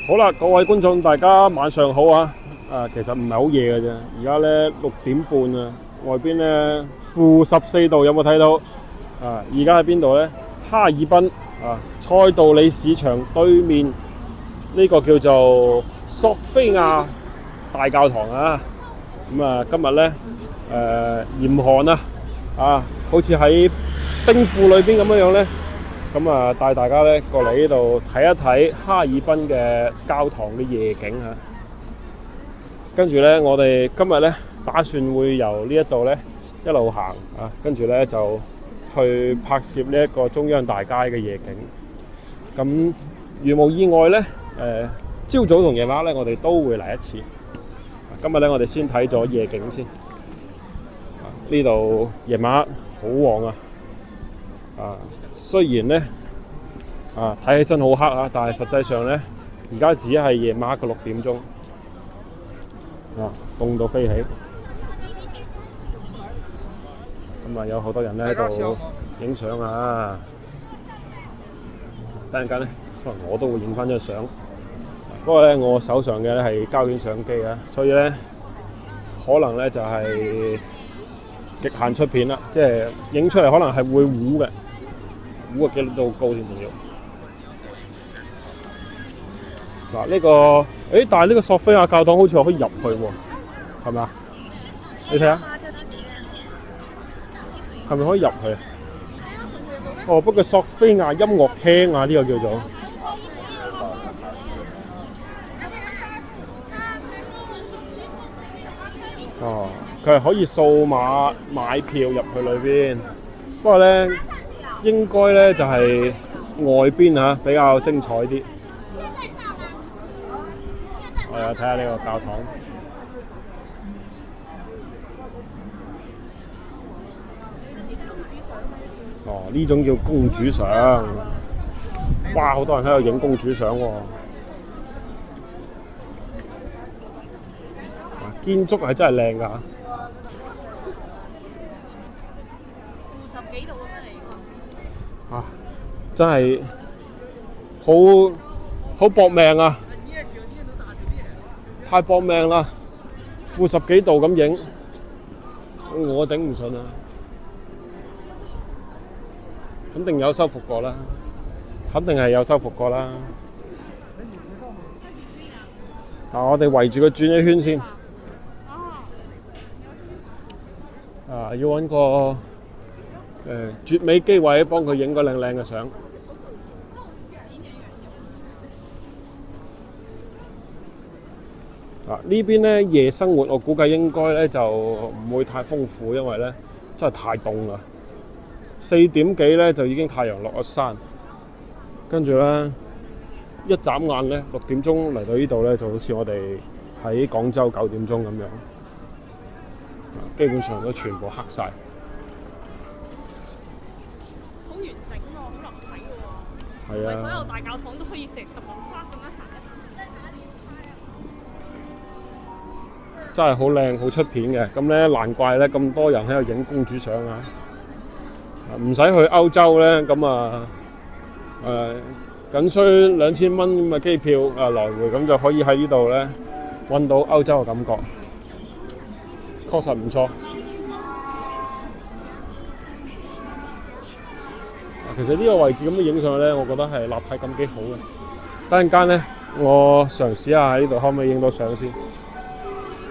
好啦，各位觀眾，大家晚上好啊！其實唔係好夜嘅啫，而家咧6點半啊，外邊咧-14度，有冇睇到？而家喺邊度咧？哈爾濱塞道里市場對面呢個叫做索菲亞大教堂啊！咁今日咧嚴寒好似喺冰庫裏邊咁樣咧。咁帶大家咧過嚟呢度睇一睇哈爾濱嘅教堂嘅夜景嚇。跟住咧，我哋今日咧打算會由呢一度咧一路行跟住咧就去拍攝呢一個中央大街嘅夜景。咁如無意外咧，朝早同夜晚咧我哋都會嚟一次。今日咧我哋先睇咗夜景先。呢度夜晚好旺雖然咧睇起身好黑但係實際上咧而家只係夜晚嘅6點鐘凍到飛起。咁有好多人咧喺度影相等陣間咧可能我都會影翻張相，不過咧我手上嘅咧係膠卷相機所以咧可能咧就係極限出片啦，即係影出嚟可能係會糊嘅。估個幾度高添，仲要呢個但係呢個索菲亞教堂好似可以入去喎，係咪啊？你睇下，係咪可以入去？不過索菲亞音樂廳呢個叫做佢係可以掃碼買票入去裏邊，不過咧。應該咧就係外邊比較精彩啲。我哋睇下呢個教堂。呢種叫公主相。哇！好多人喺度影公主相喎。建築係真係靚㗎。真係好搏命太搏命啦！-10幾度咁影，我頂唔順肯定有修復過啦，肯定係有修復過啦。我哋圍住佢轉一圈先。要揾個絕美機位幫佢影個靚靚嘅相。呢邊咧夜生活我估計應該咧就唔會太豐富，因為咧真係太凍啦。4點幾咧就已經太陽落咗山，跟住咧一眨眼咧6點鐘嚟到呢度咧就好似我哋喺廣州9點鐘咁樣，基本上都全部黑晒。好完整喎，好立體喎。係啊。所有大教堂都可以成棟花咁樣行。真係好靚，好出片嘅。咁咧難怪咧咁多人喺度影公主相唔使去歐洲咧，咁僅需2000蚊咁嘅機票來回，咁就可以喺呢度咧揾到歐洲嘅感覺，確實唔錯。其實呢個位置咁樣影上去咧，我覺得係立體感幾好嘅。等陣間咧，我嘗試下喺呢度可唔可以影到相先。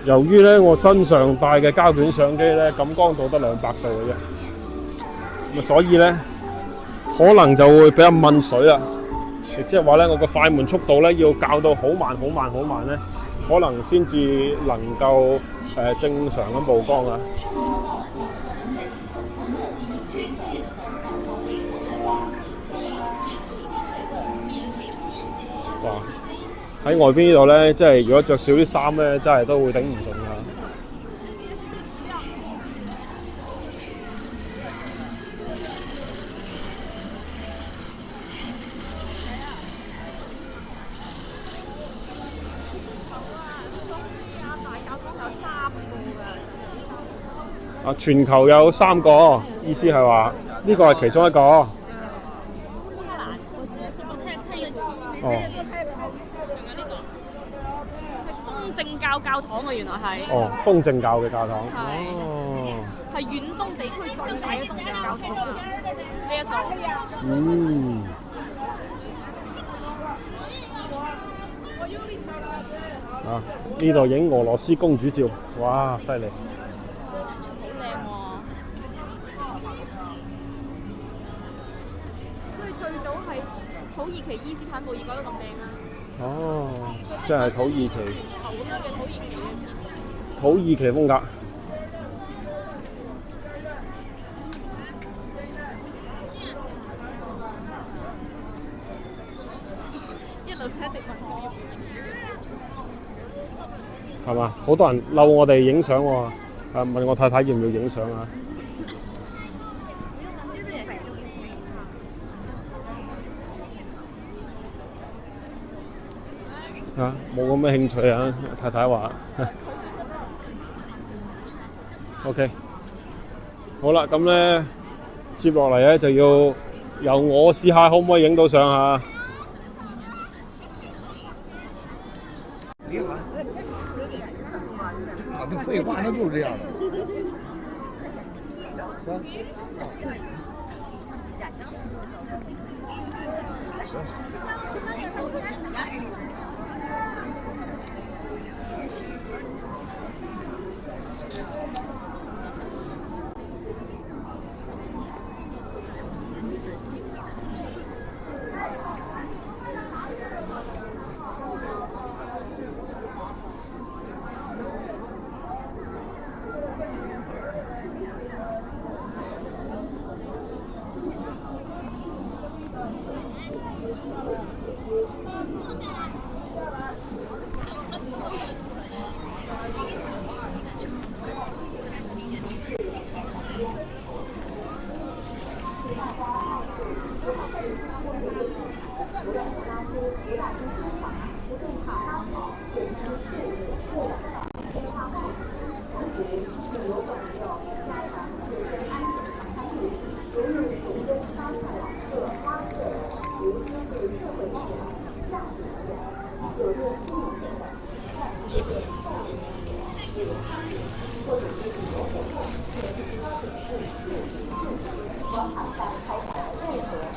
由於咧我身上帶嘅膠卷相機咧感光度得200度嘅啫，所以咧可能就會比較悶水亦即係話咧我個快門速度咧要校到好慢咧，可能先至能夠正常咁曝光哇！喺外邊呢度咧，即係如果着少啲衫咧，真係都會頂唔順全球有3個，意思係話呢個係其中一個。乌克蘭，我只是不太看得清。哦。仲有呢個正教教堂啊，原來係。哦，東正教嘅教堂。係。哦。係遠東地區最大嘅東正教堂啊！呢一度。嗯。啊！呢度影俄羅斯公主照，哇！犀利。好靚喎！所以最早係土耳其伊斯坦布爾搞到咁靚啊！哦，即係土耳其。頭咁樣嘅土耳其嘅。土耳其風格。一路睇一直問係嘛？好多人嬲我哋影相喎，問我太太要唔要影相啊？冇咁嘅興趣啊！太太話，OK， 好啦，咁咧接落嚟咧就要由我試下可唔可以影到相啊！这废话，那就是这样的。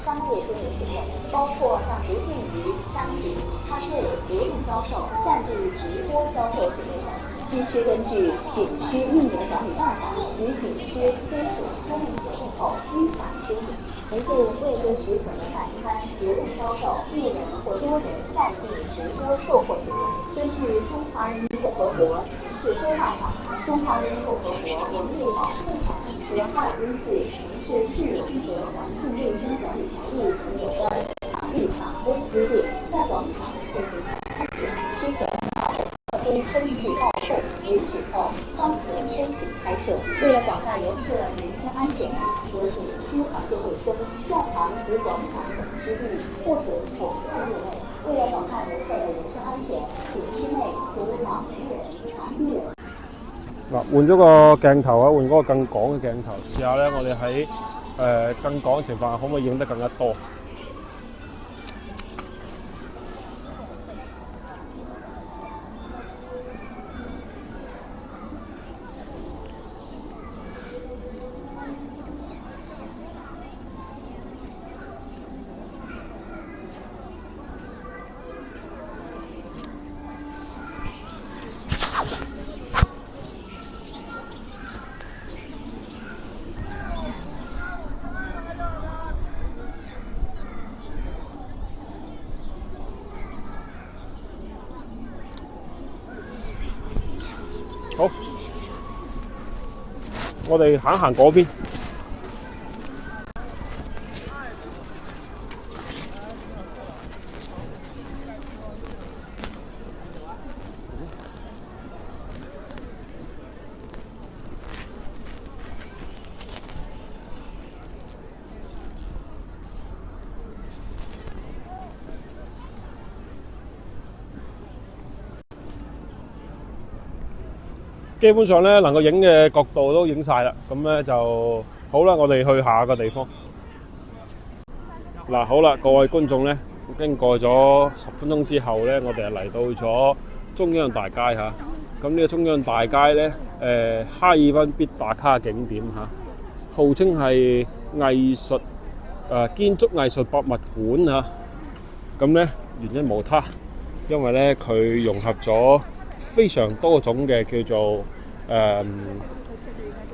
商业经营行为，包括像不限于商品、餐饮、流动销售、占地直播销售行为等，必须根据景区运营管理办法与景区签署书面协定后依法经营。一切未经许可的摆摊、流动销售、一人或多人占地直播售货行为，根据中华人民共和国城市规划法、中华人民共和国文物保护法和哈尔滨市城市市容和环境卫生管理条例等有关法律法规规定，在广场进行安检、之前应登记报备、允许后方可申请开设。为了广大游客人身安全，所以区环境卫生、教堂及广场等区域不准宠物入内。为了广大游客的人身安全，景区內除老年人、殘疾人。嗱，換咗個鏡頭啊，換嗰個更廣嘅鏡頭，試下咧，我哋喺更廣嘅情況下，可唔可以影得更加多？好，我哋行行嗰邊。基本上咧，能夠影嘅角度都影晒啦，咁咧就好啦。我哋去下個地方。嗱，好啦，各位觀眾咧，經過咗10分鐘之後咧，我哋就嚟到咗中央大街嚇。咁呢個中央大街咧，哈爾濱必打卡景點嚇，號稱係建築藝術博物館嚇。咁咧原因無他，因為咧佢融合咗非常多種嘅叫做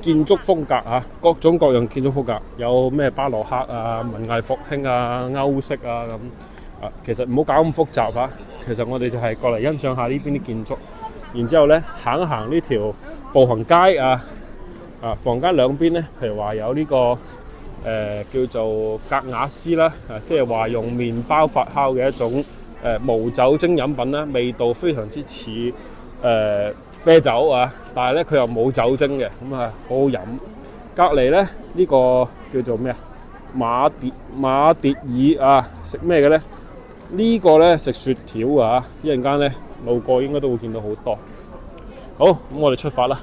建築風格嚇，各種各樣建築風格，有咩巴洛克啊、文藝復興啊、歐式啊咁。其實唔好搞咁複雜嚇，其實我哋就係過嚟欣賞下呢邊啲建築。然之後咧，行一行呢條步行街步行街兩邊咧，譬如話有呢個叫做格雅斯啦，即係話用麵包發酵嘅一種無酒精飲品啦，味道非常之似啤酒啊，但係咧佢又冇酒精嘅，咁好好飲。隔離咧呢個叫做咩啊？馬迭爾啊，食咩嘅咧？呢個咧食雪條啊，一陣間咧路過應該都會見到好多。好，咁我哋出發啦。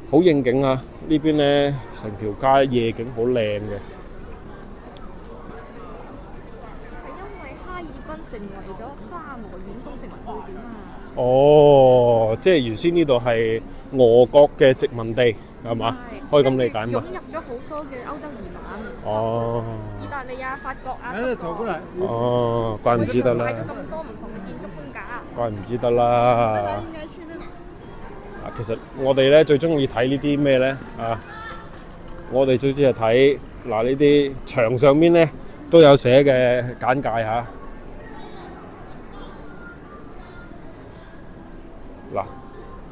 好應景啊！呢邊咧成條街夜景好靚嘅。係因為哈爾濱成為咗沙俄遠東殖民據點啊！哦，即係原先呢度係俄國嘅殖民地係嘛？可以咁理解嘛？湧入咗好多嘅歐洲移民。哦。意大利啊、法國啊。走過嚟。哦，怪唔知得啦。買咗咁多唔同嘅建築風格。怪唔知得啦。其實我哋咧最中意睇呢啲咩咧我哋最中意睇呢啲牆上面咧都有寫嘅簡介嚇。嗱，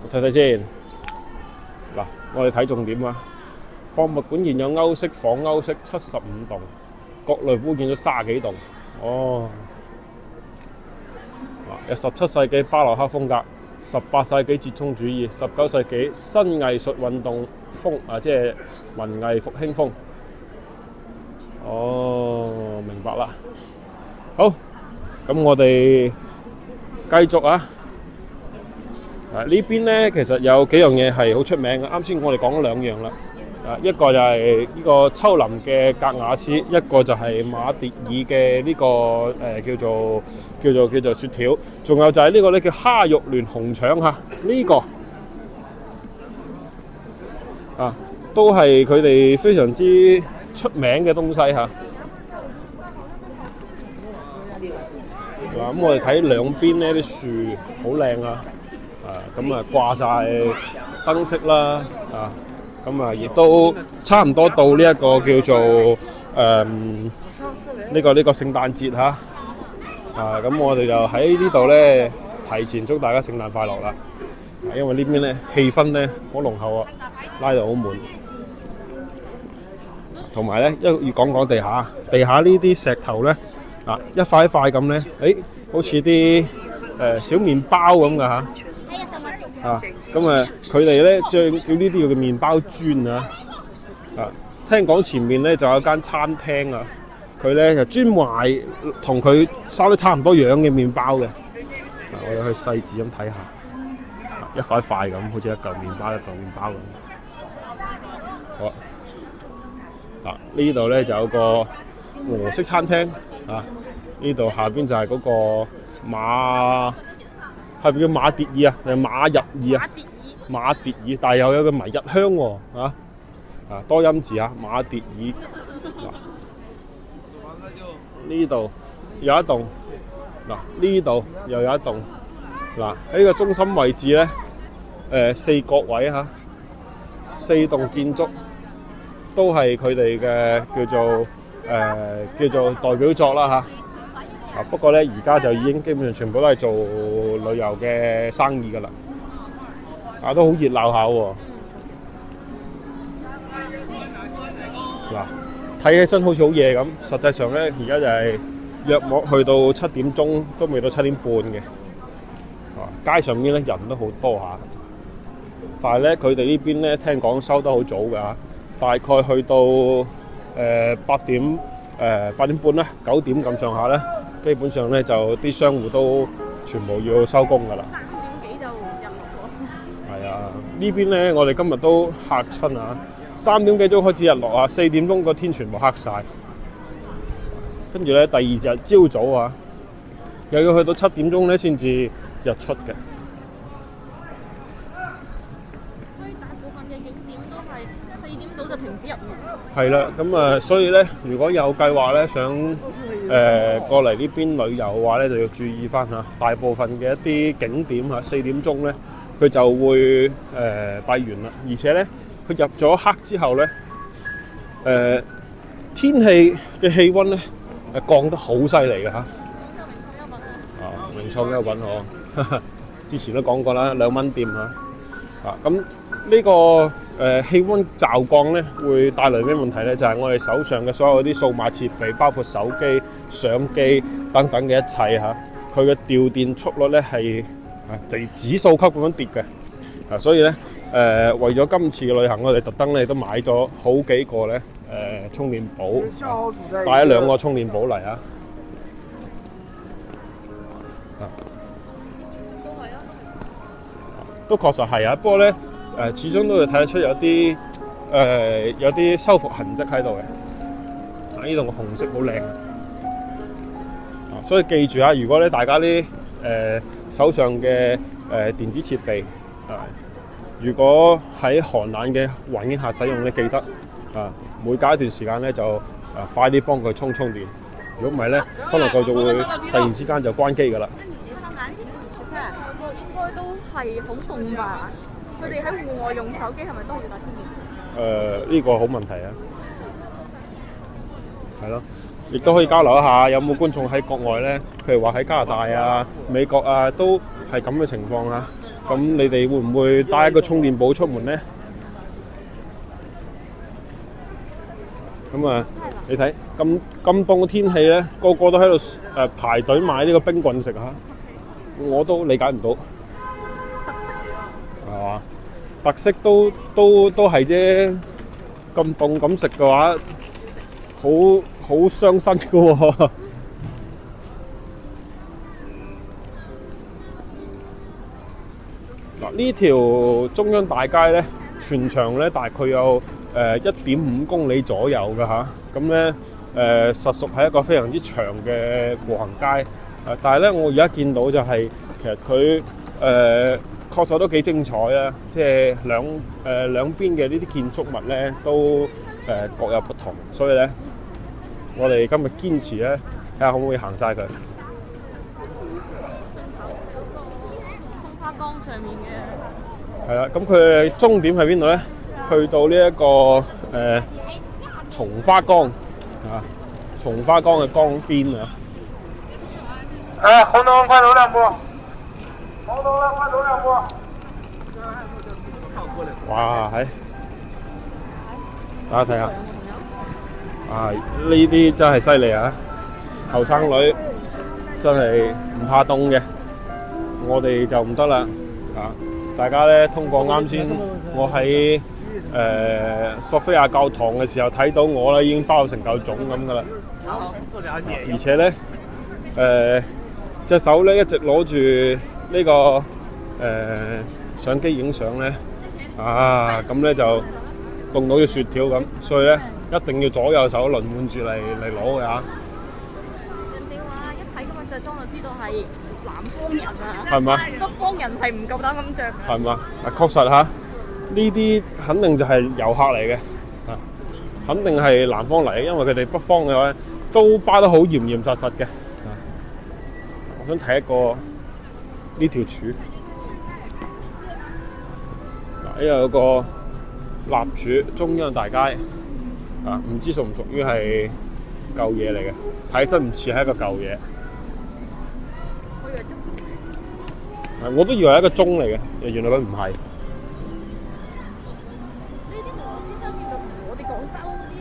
我睇睇先。嗱，我哋睇重點啊！博物館現有歐式、仿歐式75棟，國內古建咗30幾棟。哦，有17世紀巴洛克風格。18世紀折衷主義，19世紀新藝術運動風即係文藝復興風。哦，明白啦。好，咁我哋繼續啊。呢邊咧其實有幾樣嘢係好出名嘅。啱先我哋講咗2樣啦。一個就係呢個秋林嘅格雅斯，一個就係馬迭爾嘅呢個叫做雪條，仲有就係呢個咧叫蝦肉聯紅腸嚇，呢個都係佢哋非常之出名嘅東西嚇。嗱，咁我哋睇兩邊呢啲樹好靚啊，咁啊掛晒燈飾啦咁啊，亦都差唔多到呢一個叫做呢個聖誕節嚇。咁我哋就喺呢度咧提前祝大家聖誕快樂啦！因為呢邊咧氣氛咧好濃厚啊，拉到好滿。同埋咧，要講地下呢啲石頭咧一塊一塊咁咧，好似啲小麵包咁㗎嚇。咁佢哋咧叫呢啲叫麵包磚啊。聽講前面咧就有間餐廳啊。佢咧就專賣同佢收得差唔多樣嘅麵包嘅。我哋去細緻咁睇下，一塊塊咁，好似一嚿麵包咁。好呢度咧就有個俄式餐廳呢度下邊就係嗰個係咪叫馬迭爾定係馬日爾啊？馬迭爾，但係又有個迷日香喎多音字馬迭爾。呢度有一棟，呢度又有一棟。喺呢個中心位置咧，4角位4棟建築都係佢哋嘅叫做代表作啦不過咧而家就已經基本上全部都係做旅遊嘅生意㗎啦。都好熱鬧下喎。睇起身好似好夜咁，實際上咧而家就係約莫去到7點鐘，都未到7點半嘅。街上面咧人都好多下，但係咧佢哋呢邊咧聽講收得好早㗎，大概去到8點半啦，9點咁上下咧，基本上咧就啲商戶都全部要收工㗎啦。3點幾就日落喎。係啊，呢邊咧我哋今日都嚇親3點幾鐘開始日落4點鐘個天全部黑晒。跟住咧第二日朝早又要去到7點鐘咧先至日出嘅。所以大部分嘅景點都係4點到就停止入園。係啦，咁所以咧，如果有計劃咧想過嚟呢邊旅遊嘅話咧，就要注意翻嚇，大部分嘅一啲景點嚇4點鐘咧，佢就會閉園啦。而且咧，佢入咗黑之後咧，天氣嘅氣温咧降得好犀利嘅嚇。名創優品呵，之前都講過啦，2蚊店嚇。咁呢個氣温驟降咧，會帶嚟咩問題咧？就係我哋手上嘅所有啲數碼設備，包括手機、相機等等嘅一切嚇，佢嘅掉電速率咧係指數級咁樣跌嘅。所以咧為咗今次嘅旅行，我哋特登咧都買咗好幾個咧充電寶，帶咗2個充電寶嚟啊！都確實係啊，不過咧始終都會睇得出有啲修復痕跡喺度嘅。呢度個紅色好靚所以記住啊，如果咧大家啲手上嘅電子設備如果喺寒冷嘅環境下使用咧，記得每隔一段時間咧就快啲幫佢充電。如果唔係咧，可能佢就會突然之間就關機㗎啦。應該都係好凍吧？佢哋喺戶外用手機係咪都要帶充電？呢個好問題啊，係咯，亦都可以交流一下，有冇觀眾喺國外咧？譬如話喺加拿大啊、美國啊，都係咁嘅情況啊。咁你哋會唔會帶一個充電寶出門咧？咁你睇咁凍嘅天氣咧，個個都喺度排隊買呢個冰棍食嚇。我都理解唔到，係嘛？特色都係啫，咁凍咁食嘅話，好傷身嘅喎。嗱，呢條中央大街咧，全長咧大概有1.5公里左右嘅嚇，咁咧實屬係一個非常之長嘅步行街。但係咧，我而家見到就係其實佢確實都幾精彩啊！即係兩邊嘅呢啲建築物咧都各有不同，所以咧我哋今日堅持咧睇下可唔可以行晒佢。松花江上面嘅。係啦，咁佢終點喺邊度咧？去到呢一個松花江松花江嘅江邊啊！紅燈快走2步，紅燈快走2步。哇，大家睇下，呢啲真係犀利啊！後生女真係唔怕凍嘅，我哋就唔得啦。大家咧通過啱先，我喺索菲亞教堂嘅時候睇到我咧已經包成嚿粽咁噶啦。而且咧隻手咧一直攞住呢個相機影相咧，咁咧就凍到好似雪條咁，所以咧一定要左右手輪換住嚟攞嘅嚇。人哋話一睇嗰個着裝就知道係南方人啊，係嘛？北方人係唔夠膽咁着。係嘛？確實嚇，呢啲肯定就係遊客嚟嘅，肯定係南方嚟嘅，因為佢哋北方嘅話都包得好嚴嚴實實嘅。我想睇一個呢條柱，呢度有個立柱，中央大街，唔知屬唔屬於係舊嘢嚟嘅，睇起身唔似係一個舊嘢。我都以為係一個鐘嚟嘅，原來佢唔係。呢啲俄羅斯商店就同我哋廣州嗰啲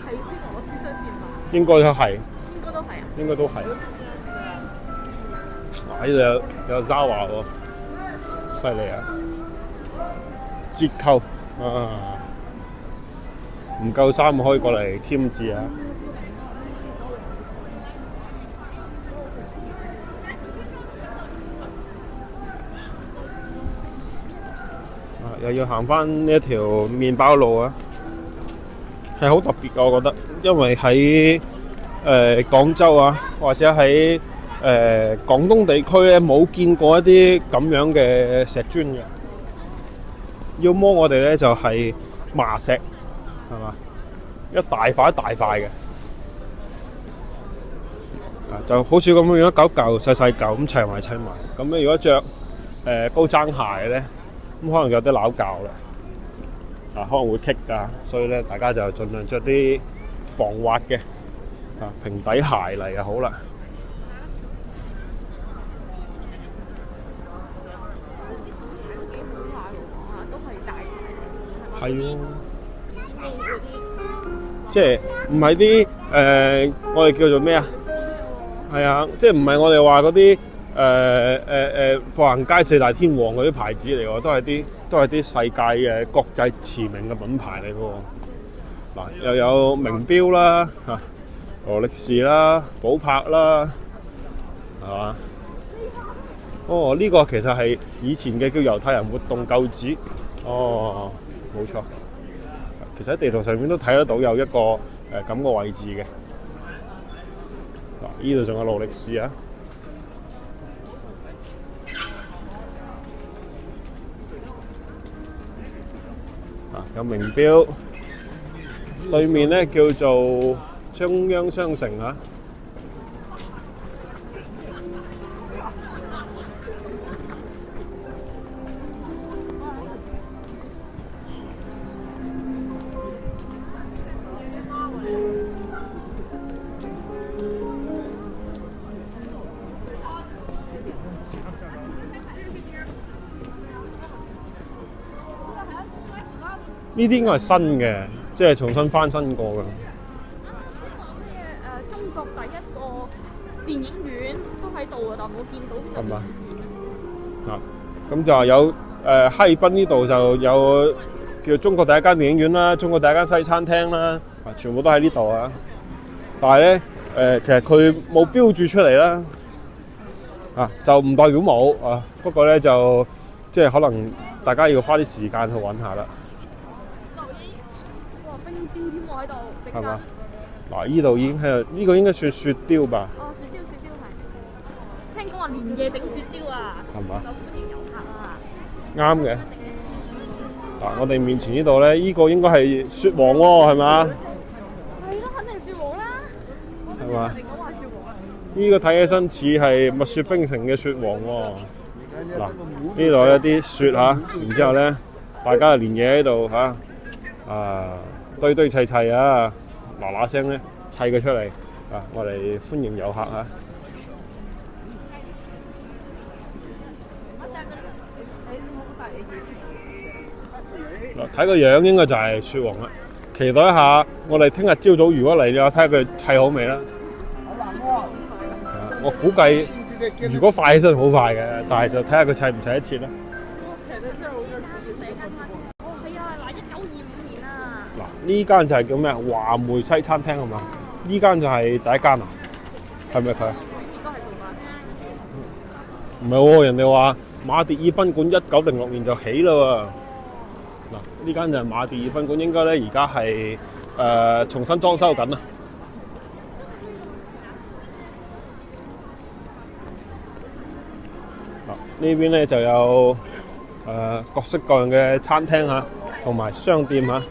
係啲俄羅斯商店嘛？應該都係。應該都係啊。應該都係。呢度有 Zara 喎，犀利啊！折扣唔夠3可以過嚟添置啊！又要行翻呢一條麵包路啊，係好特別嘅，我覺得，因為喺廣州啊，或者喺廣東地區咧冇見過一啲咁樣嘅石磚嘅，要麼我哋咧就係麻石，係嘛，一大塊一大塊嘅，就好似咁樣一嚿嚿細細嚿咁砌埋砌埋。咁咧如果着高踭鞋咧，咁可能有啲拗教啦，可能會棘㗎，所以咧大家就盡量着啲防滑嘅平底鞋嚟就好啦。係咯，即係唔係啲我哋叫做咩啊？係啊，即係唔係我哋話嗰啲步行街四大天王嗰啲牌子嚟喎，都係啲世界嘅國際馳名嘅品牌嚟喎。嗱，又有名錶啦，勞力士啦，寶珀啦，係嘛？哦，呢個其實係以前嘅叫猶太人活動舊址。哦。冇錯，其實喺地圖上面都睇得到有一個咁嘅位置嘅。嗱，呢度仲有勞力士啊！有名錶，對面咧叫做中央商城啊。呢啲應該係新嘅，即係重新翻新過嘅。中國第一個電影院都喺度啊，但冇見到邊度。係嘛？咁就有哈爾濱呢度就有叫中國第一間電影院啦，中國第一間西餐廳啦，全部都喺呢度啊。但係咧其實佢冇標註出嚟啦，就唔代表冇啊。不過咧就即係可能大家要花啲時間去揾下啦。喺度，係嘛？嗱，呢度已經係呢個應該算雪雕吧？哦，雪雕係。聽講話連夜整雪雕啊！係嘛？歡迎遊客啊！啱嘅。嗱，我哋面前呢度咧，呢個應該係雪王喎，係嘛？係咯，肯定雪王啦。係嘛？你講話雪王。呢個睇起身似係蜜雪冰城嘅雪王喎。嗱，呢度有啲雪嚇，然之後咧，大家連夜喺度嚇堆堆砌砌啊，嗱嗱聲咧砌佢出嚟我哋歡迎遊客嚇。嗱，睇個樣應該就係雪王啦，期待一下我哋聽日朝早如果嚟嘅話，睇下佢砌好未啦。我估計如果快起身好快嘅，但係就睇下佢砌唔砌得切啦。呢間就係叫咩？華梅西餐廳係嘛？呢間就係第一間啊？係咪佢？應該係做飯。唔係喎，人哋話馬迭爾賓館1906年就起啦喎。嗱，呢間就係馬迭爾賓館，應該咧而家係重新裝修緊啊。呢邊咧就有各式各樣嘅餐廳嚇，同埋商店嚇。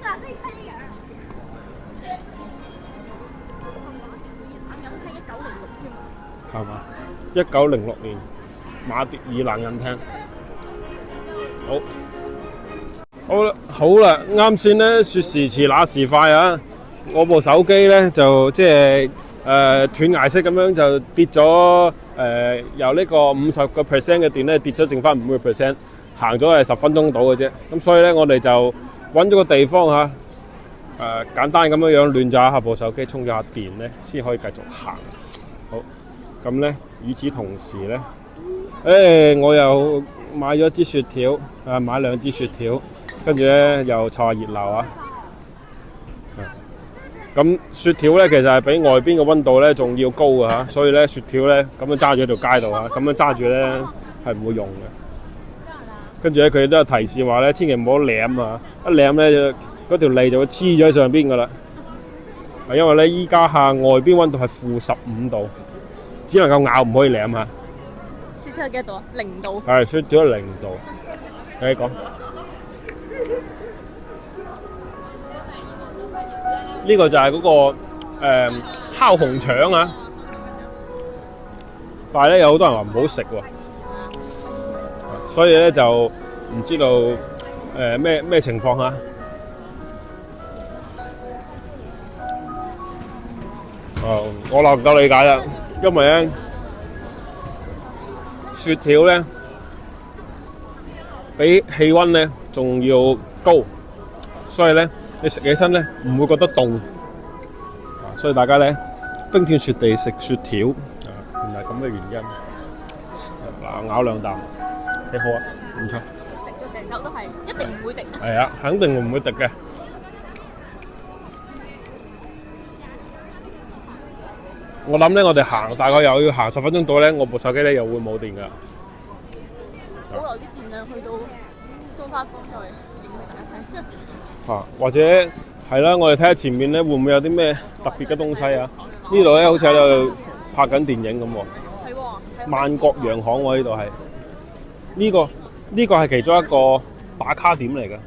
係嘛？1906年馬迭爾冷飲廳。好啦，啱先咧，說時遲那時快啊！我部手機咧就即係斷崖式咁樣就跌咗由呢個50% 嘅電咧跌咗剩翻5%，行咗係10分鐘到嘅啫。咁所以咧我哋就揾咗個地方簡單咁樣亂咗下部手機，充咗下電咧，先可以繼續行。好。咁咧，與此同時咧，我又買咗支雪條，買2支雪條，跟住咧又湊下熱鬧啊！咁雪條咧其實係比外邊嘅溫度咧仲要高嘅嚇，所以咧雪條咧咁樣揸住喺條街度咁樣揸住咧係唔會用嘅。跟住咧佢都有提示話咧，千祈唔好舐啊！一舐咧嗰條脷就會黐咗喺上邊噶啦。因為咧依家外邊溫度係-15度。只能夠咬唔可以舐嚇。雪條係幾多度啊？0度。係雪條0度。你講。呢個就係嗰個烤紅腸啊，但係咧有好多人話唔好食喎，所以咧就唔知道咩情況啊。我能夠理解啦，因為咧雪條咧比氣温咧仲要高，所以咧你食起身咧唔會覺得凍，所以大家咧冰天雪地食雪條，原來咁嘅原因。嗱，咬兩啖，幾好啊，唔錯。滴到成手都係，一定唔會滴。係啊，肯定唔會滴嘅。我諗咧，我哋行大概又要行10分鐘到咧，我部手機咧又會冇電㗎。保留啲電量去到蘇花江再影俾大家睇。或者係啦，我哋睇下前面咧會唔會有啲咩特別嘅東西啊？呢度咧好似喺度拍緊電影咁喎。係喎。萬國洋行喎，呢度係呢個係其中一個打卡點嚟嘅。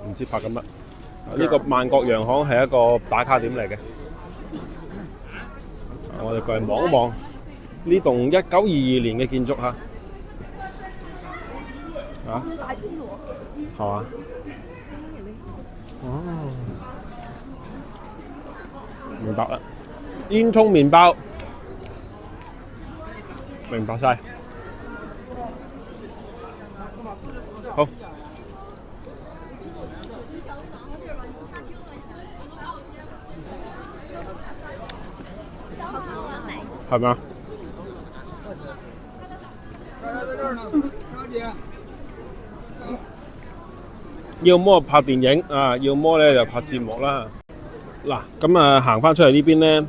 唔知拍緊乜？呢個萬國洋行係一個打卡點嚟嘅。我哋過嚟望一望呢棟1922年嘅建築嚇。大支喎。係嘛？哦，明白啦。煙葱麵包，明白晒。好。係咪啊？要麼拍電影啊，要麼咧就拍節目啦。嗱，咁啊行翻出嚟呢邊咧，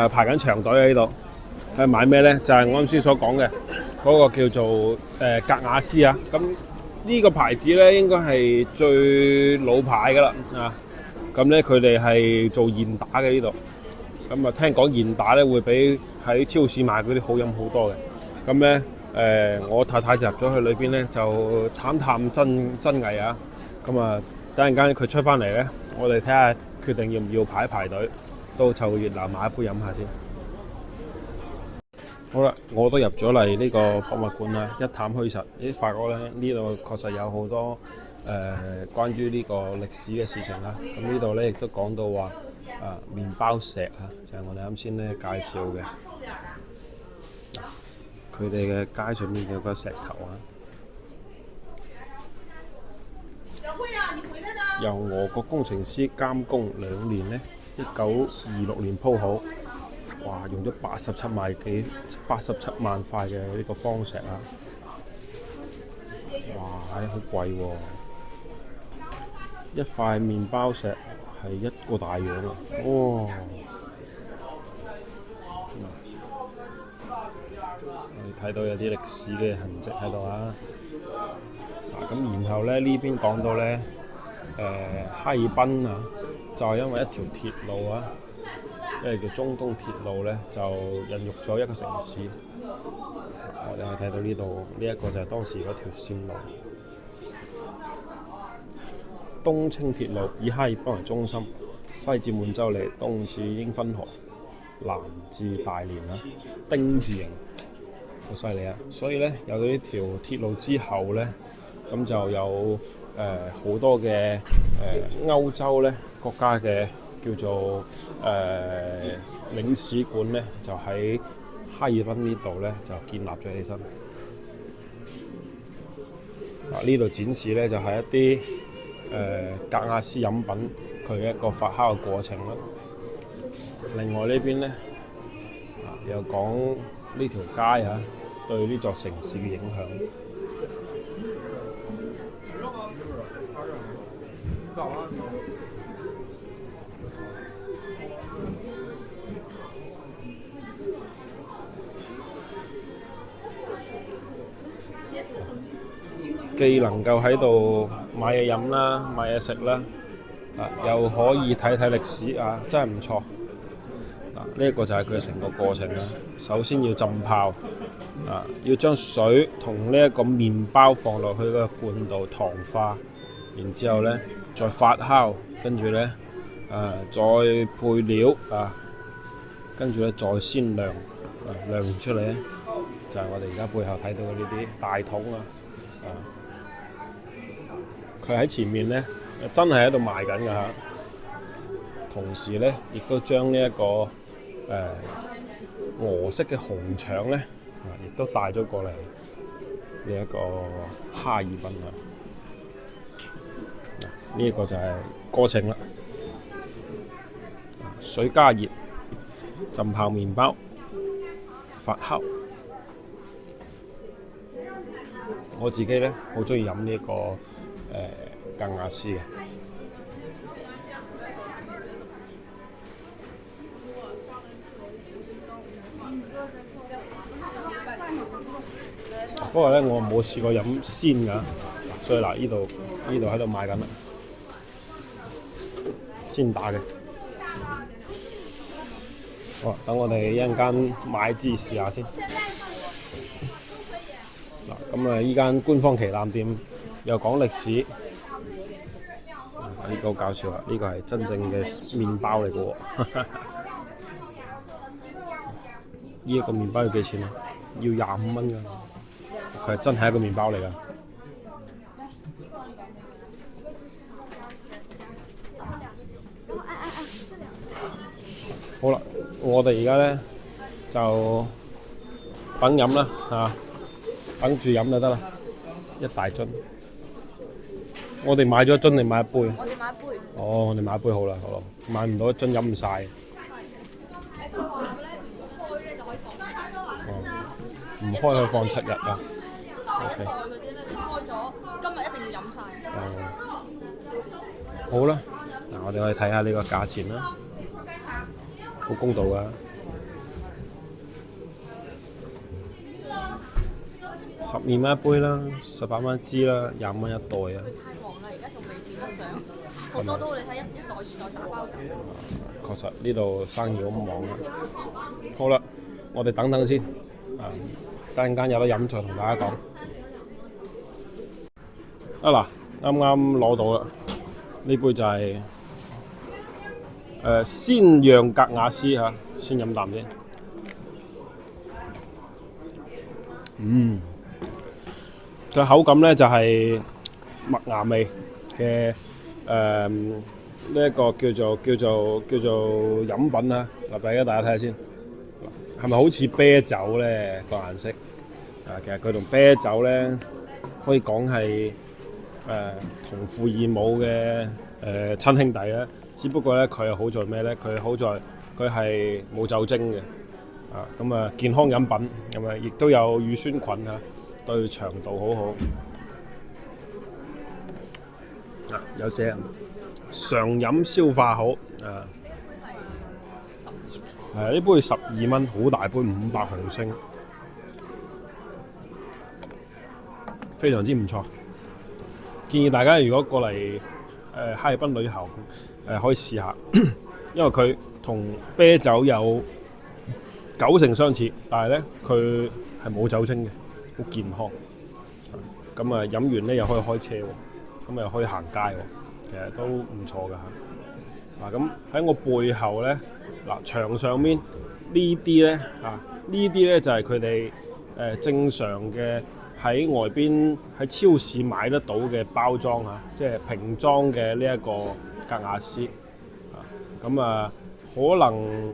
排緊長隊喺呢度，係買咩咧？就係我啱先所講嘅嗰個叫做格雅斯啊。咁呢個牌子咧應該係最老牌噶啦啊。咁咧佢哋係做現打嘅呢度。咁啊，聽講現打咧會比喺超市買嗰啲好飲好多嘅。咁咧我太太就入咗去裏邊咧，就探真偽啊。咁啊，等陣間佢出翻嚟咧，我哋睇下決定要唔要排隊，都湊個熱鬧買一杯飲下先。好啦，我都入咗嚟呢個博物館啦，一探虛實。發覺咧呢度確實有好多關於呢個歷史嘅事情啦。咁呢度咧亦都講到話麵包石啊，就係我哋啱先咧介紹嘅。佢哋嘅街上面有個石頭啊。由俄國工程師監工2年咧，1926年鋪好，哇！用咗87萬塊嘅呢個方石啊，哇！好貴喎，一塊麵包石係1個大洋啊，哦！我哋睇到有啲歷史嘅痕跡喺度啊，咁然後咧呢邊講到咧。哈爾濱啊，就係因為一條鐵路啊，因為叫中東鐵路咧，就孕育咗一個城市。我哋可以睇到呢度，呢一個就係當時嗰條線路。東清鐵路以哈爾濱為中心，西至滿洲里，東至英芬河，南至大連啊，丁字形，好犀利啊！所以咧，有咗呢條鐵路之後咧，咁就有好多嘅歐洲咧國家嘅叫做領事館咧，就喺哈爾濱呢度咧就建立咗起身。呢度展示咧就係一啲格雅斯飲品佢嘅一個發酵嘅過程啦。另外呢邊咧又講呢條街啊對呢座城市嘅影響。既能夠喺度買嘢飲啦、買嘢食啦，又可以睇睇歷史啊，真係唔錯。呢一個就係佢成個過程啦。首先要浸泡，要將水同呢一個麵包放落去個罐度糖化，然之後呢再發酵，跟住呢再配料跟住呢再鮮釀，釀完出嚟呢就係我哋而家背後睇到嘅呢啲大桶佢喺前面呢真係喺度賣緊㗎嚇，同時呢亦都將呢一個俄式嘅紅腸呢，亦都帶咗過嚟呢一個哈爾濱啦。呢一個就係過程啦。水加熱，浸泡麵包，發酵。我自己呢，好中意飲呢一個格雅斯嘅。不過咧，我冇試過飲鮮㗎，所以嗱，呢度喺度賣緊啦，鮮打嘅。好，等我哋一陣間買支試下先。嗱，咁啊，依間官方旗艦店又講歷史，呢個好搞笑啊！呢個係真正嘅麵包嚟嘅喎。呢一個麵包要幾錢啊？要25蚊㗎。佢係真係一個麵包嚟㗎。好啦，我哋而家咧就等飲啦，等住飲就得啦，一大樽。我哋買咗一樽定買一杯？我哋買一杯。哦，我哋買一杯好啦，好啦，買唔到一樽飲唔晒。唔開可以放7日啊。一袋嗰啲咧，你開咗，今日一定要飲晒。好啦，嗱，我哋可以睇下呢個價錢啦，好公道㗎。12蚊一杯啦，18蚊一支啦，25蚊一袋啊。佢太忙啦，而家仲未見得上，好多都你睇一袋2袋打包走。確實呢度生意好忙啊。好啦，我哋等等先，等陣間有得飲再同大家講。嗱，啱啱攞到啦，呢杯就係鮮釀格雅斯嚇，先飲啖先。佢口感咧就係麥芽味嘅呢一個叫做飲品啦。嗱，俾大家睇下先，係咪好似啤酒咧個顏色？其實佢同啤酒咧可以講係同父異母嘅親兄弟啦。只不過咧佢係好在咩咧？佢好在佢係冇酒精嘅，咁啊健康飲品，咁啊亦都有乳酸菌嚇，對腸道好好。有寫常飲消化好呢杯12蚊，好大杯500毫升，非常之唔錯。建議大家如果過嚟哈爾濱旅遊，可以試下，因為佢同啤酒有90%相似，但係咧佢係冇酒精嘅，好健康。咁啊飲完咧又可以開車喎，咁又可以行街喎，其實都唔錯㗎嚇。咁喺我背後咧，牆上面呢啲咧呢啲咧就係佢哋正常嘅喺外邊喺超市買得到嘅包裝嚇，即係瓶裝嘅呢一個格雅斯。咁可能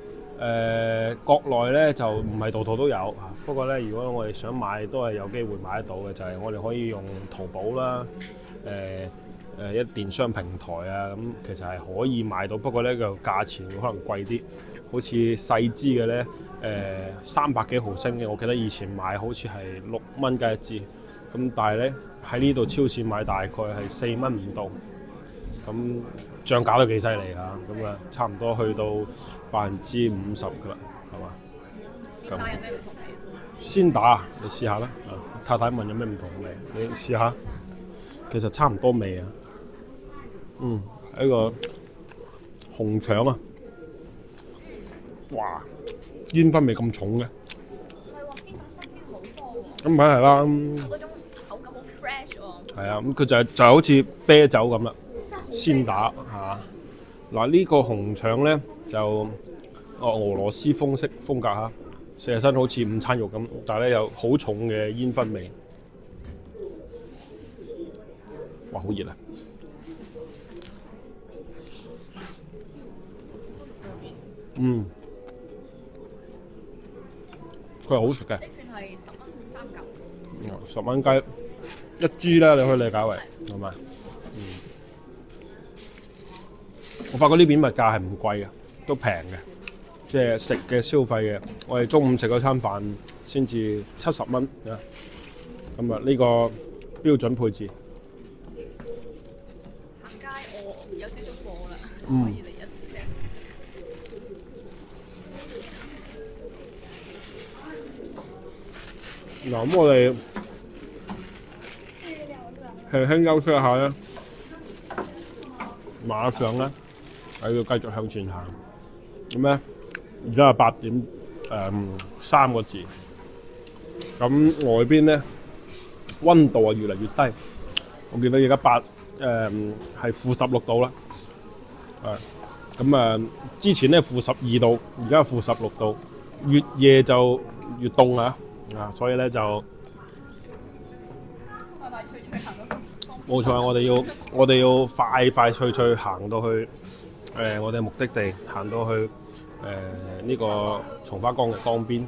國內咧就唔係度度都有，不過咧如果我哋想買都係有機會買得到嘅，就係我哋可以用淘寶啦，一電商平台啊，咁其實係可以買到，不過咧個價錢會可能貴啲，好似細支嘅咧300幾毫升嘅，我記得以前買好似係6蚊雞一支，咁但係咧喺呢度超市買大概係4蚊唔到。咁漲價都幾犀利嚇，咁啊差唔多去到50%㗎啦，係嘛？鮮打有咩唔同味？鮮打你試下啦，太太問有咩唔同味，你試下。其實差唔多味啊。呢個紅腸啊，哇！煙燻味咁重嘅。咁梗係啦。嗰種口感好 fresh 喎。係啊，咁佢就好似啤酒咁啦，鮮打嚇。嗱呢個紅腸咧就俄羅斯風格嚇，成身好似午餐肉咁，但係咧有好重嘅煙燻味。哇！好熱啊！佢係好食嘅。呢串係10蚊3嚿。10蚊雞一支啦，你可以理解為係咪？我發覺呢邊物價係唔貴嘅，都平嘅，即係食嘅消費嘅。我哋中午食嗰餐飯先至70蚊啊！咁啊，呢個標準配置。行街我有少少貨啦，可以嚟一隻。嗱，咁我哋輕輕休息一下咧，馬上咧係要繼續向前行。咁咧，而家係8點3個字。咁外邊咧溫度啊越嚟越低，我見到而家係-16度啦。咁之前咧-12度，而家-16度，越夜就越凍啊！所以咧就快快脆脆行到。冇錯，我哋要快快脆脆行到去我哋目的地，行到去呢個松花江嘅江邊，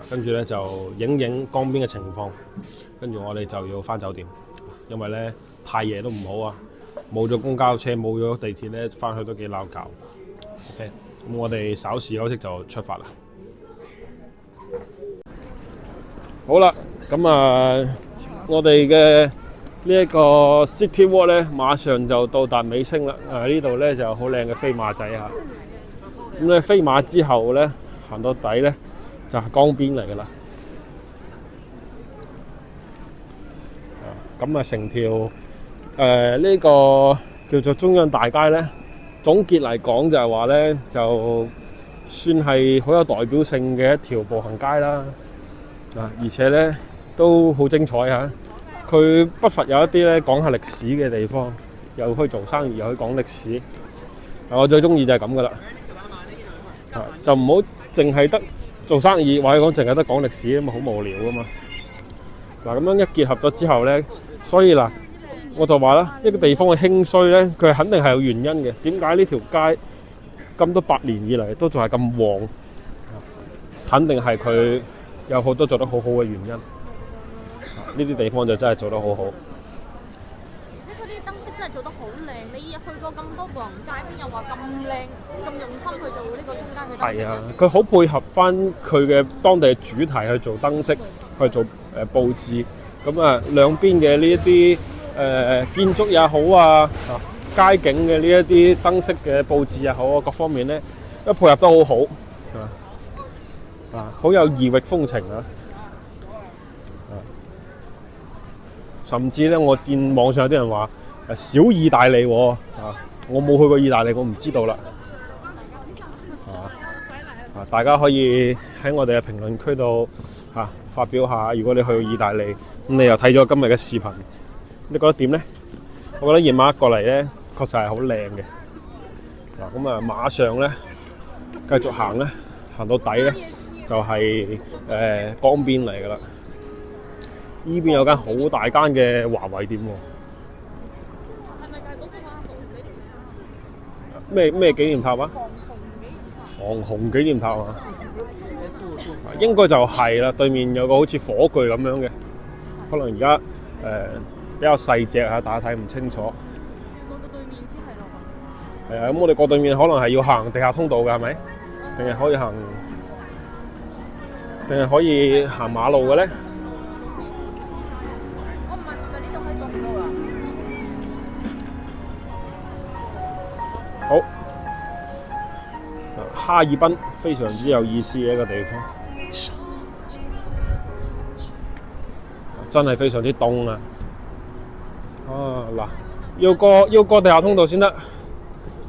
跟住咧就影江邊嘅情況，跟住我哋就要返酒店，因為咧太夜都唔好啊，冇咗公交車，冇咗地鐵咧，返去都幾鬧交。OK， 咁我哋稍事休息就出發啦。好啦，咁我哋嘅呢一個 City Walk 咧，馬上就到達尾聲啦。呢度咧就好靚嘅飛馬仔嚇。咁咧飛馬之後咧，行到底咧就係江邊嚟㗎啦。咁成條呢個叫做中央大街咧，總結嚟講就係話咧，就算係好有代表性嘅一條步行街啦。而且咧都好精彩嚇，佢不乏有一啲咧講下歷史嘅地方，又可以做生意，又可以講歷史。我最中意就係咁噶啦，就唔好淨係得做生意，或者講淨係得講歷史咁啊，好無聊噶嘛。咁樣一結合咗之後咧，所以嗱，我就話啦，一個地方嘅興衰咧，佢肯定係有原因嘅。點解呢條街咁多百年以嚟都仲係咁旺？肯定係佢有好多做得好好嘅原因，呢啲地方就真係做得好好。而且佢啲燈飾真係做得好靚，你去過咁多步行街，邊有話咁靚、咁用心去做呢個中間嘅燈飾？係啊，佢好配合翻佢嘅當地嘅主題去做燈飾，去做佈置。咁兩邊嘅呢一啲建築也好街景嘅呢一啲燈飾嘅佈置也好各方面咧都配合得好好。好有異域風情啊！甚至咧，我見網上有啲人話小意大利喎，我冇去過意大利，我唔知道啦。大家可以喺我哋嘅評論區度發表下，如果你去過意大利，咁你又睇咗今日嘅視頻，你覺得點咧？我覺得夜晚過嚟咧，確實係好靚嘅。咁馬上咧繼續行咧，行到底咧。就係江邊嚟㗎啦，依邊有間好大間嘅華為店喎。係咪就係嗰個華虹紀念塔？咩紀念塔啊？防洪紀念塔啊？應該就係啦，對面有個好似火炬咁樣嘅，可能而家比較細隻嚇，大家睇唔清楚。要過到對面先係咯。係啊，咁我哋過對面可能係要行地下通道㗎，係咪？定係可以行馬路嘅咧？我唔係附近呢度可以過馬路啦。好，哈爾濱非常之有意思嘅一個地方，真係非常之凍啊！哦，嗱，要過地下通道先得。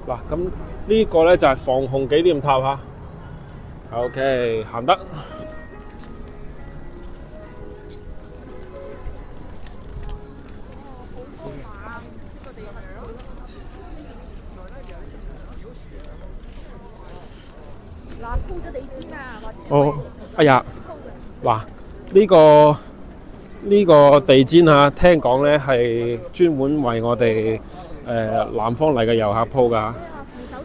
嗱，咁呢個咧就係防洪紀念塔嚇。OK， 行得。嗱，鋪咗地氈啊！哦，哎呀，嗱，呢個地氈啊，聽講咧係專門為我哋南方嚟嘅遊客鋪㗎，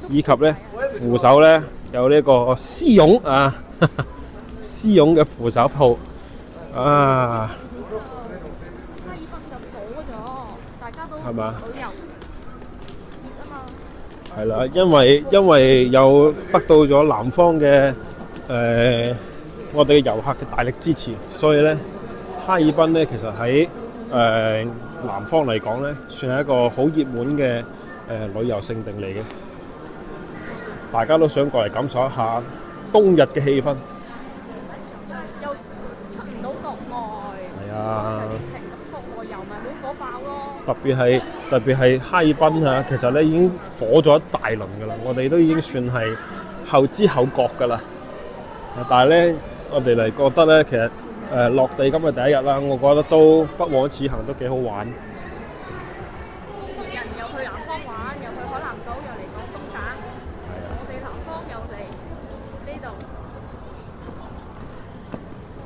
以及咧扶手咧有呢個絲絨啊，絲絨嘅扶手鋪啊，哈爾濱就火咗，大家都係嘛？旅遊熱啊嘛。係啦，因為有得到咗南方嘅我哋嘅遊客嘅大力支持，所以咧哈爾濱咧其實喺南方嚟講咧，算係一個好熱門嘅旅遊勝地嚟嘅。大家都想過嚟感受一下冬日嘅氣氛。又出唔到國外，係啊，咁國外遊咪好火爆咯。特別係哈爾濱啊，其實咧已經火咗一大輪㗎啦，我哋都已經算係後知後覺㗎啦。但係咧，我哋嚟覺得咧，其實落地今日第一日啦，我覺得都不枉此行，都幾好玩。人又去南方玩，又去海南島，又嚟廣東省，我哋南方又嚟呢度。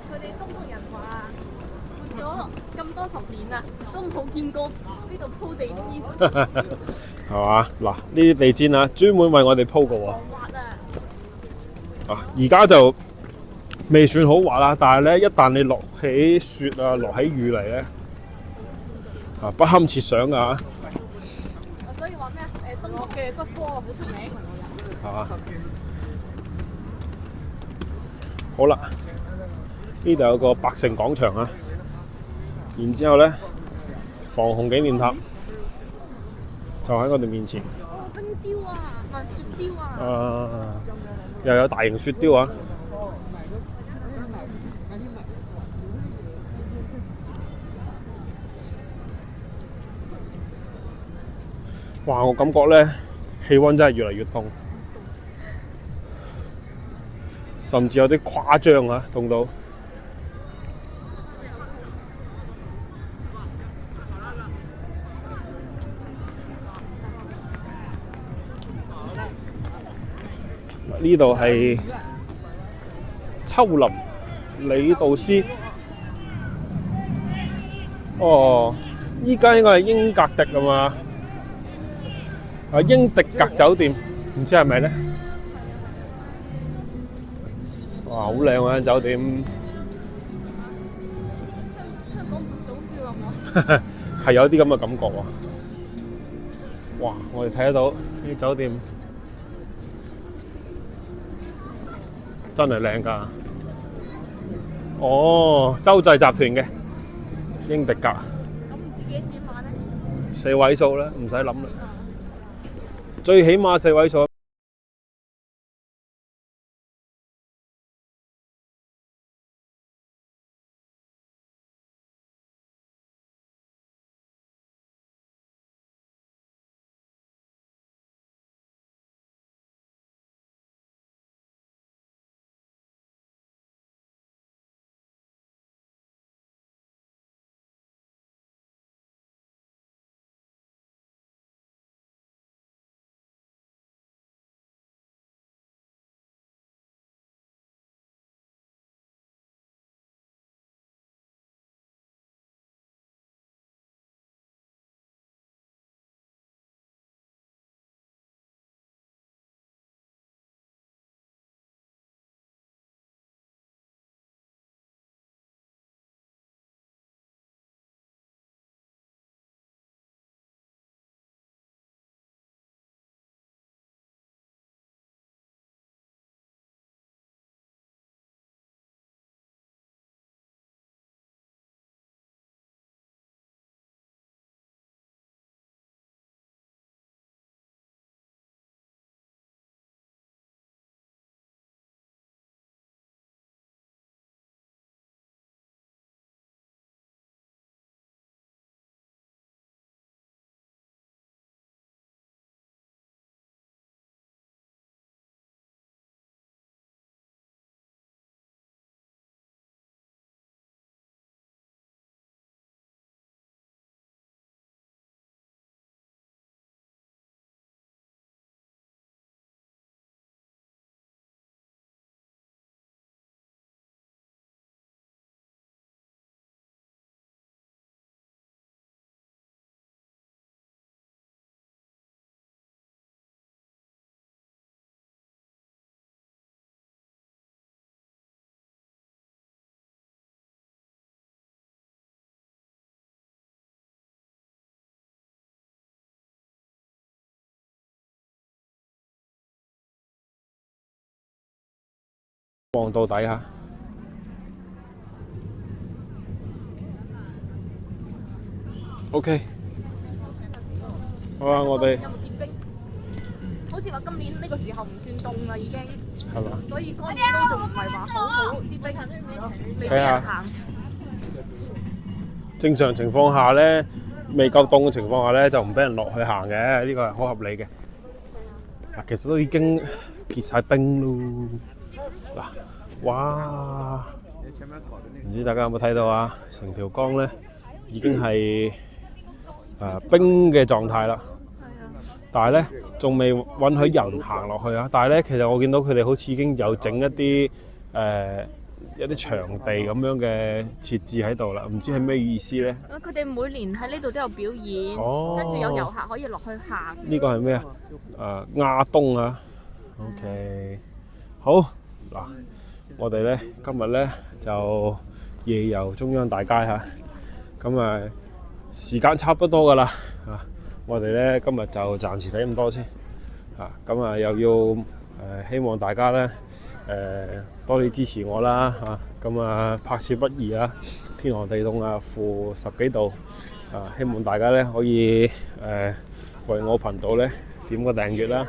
佢哋東北人話活咗咁多十年啦，都冇見過呢度鋪地氈。係嘛？嗱，呢啲地氈啊，專門為我哋鋪嘅喎。滑啊！啊，而家就未算好滑啦，但係咧，一旦你落起雪啊，落起雨嚟咧，啊，不堪設想㗎。所以話咩啊？東北嘅骨科好出名。係嘛？好啦，呢度有個百盛廣場啊，然之後咧，防洪紀念塔就喺我哋面前。哦，冰雕啊，唔係雪雕啊。啊，又有大型雪雕啊！哇！我感覺咧氣温真係越嚟越凍，甚至有啲誇張啊，凍到。呢度係秋林李道斯。哦，依家應該係英格迪啊嘛。啊，英迪格酒店，唔知係咪咧？哇，好靚啊！酒店香港半島叫啊係有啲咁嘅感覺喎。哇！我哋睇得到呢啲酒店真係靚㗎。哦，洲際集團嘅英迪格，咁唔知幾多錢買咧4位數啦，唔使諗啦，最起碼4位數。望到底下。OK， 好啊，我哋有冇結冰？好似話今年呢個時候唔算凍啦，已經。係嘛？所以乾都仲唔係話好啲冰未俾睇下人行。正常情況下咧，未夠凍嘅情況下咧，就唔俾人落去行嘅，呢個係好合理嘅。嗱，其實都已經結晒冰咯。嗱，哇！唔知大家有冇睇到啊？成條江咧已經係冰嘅狀態啦。但係咧，仲未允許人行落去啊！但係咧，其實我見到佢哋好似已經有整一啲一啲場地咁樣嘅設置喺度啦，唔知係咩意思咧？佢哋每年喺呢度都有表演，哦跟住有遊客可以落去行。呢個係咩啊？亞東啊 ，OK， 好嗱，我哋咧今日咧就夜遊中央大街嚇，咁時間差不多噶啦啊！我哋咧今日就暫時睇咁多先啊，咁又要希望大家咧多啲支持我啦嚇，咁拍攝不易啊，天寒地凍啊，負10幾度啊，希望大家咧可以為我頻道咧點個訂閱啦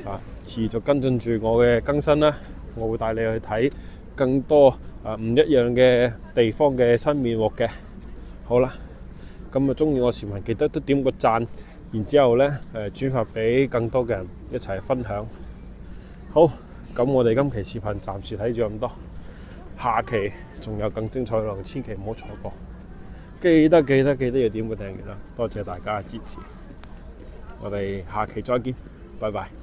啊，持續跟進住我嘅更新啦，我會帶你去睇更多唔一樣嘅地方嘅新面目嘅。好啦，咁中意我視頻記得都點個讚，然之後咧轉發俾更多嘅人一齊分享。好，咁我哋今期視頻暫時睇住咁多，下期仲有更精彩嘅內容，千祈唔好錯過。記得要點個訂閱啦！多謝大家嘅支持，我哋下期再見，拜拜。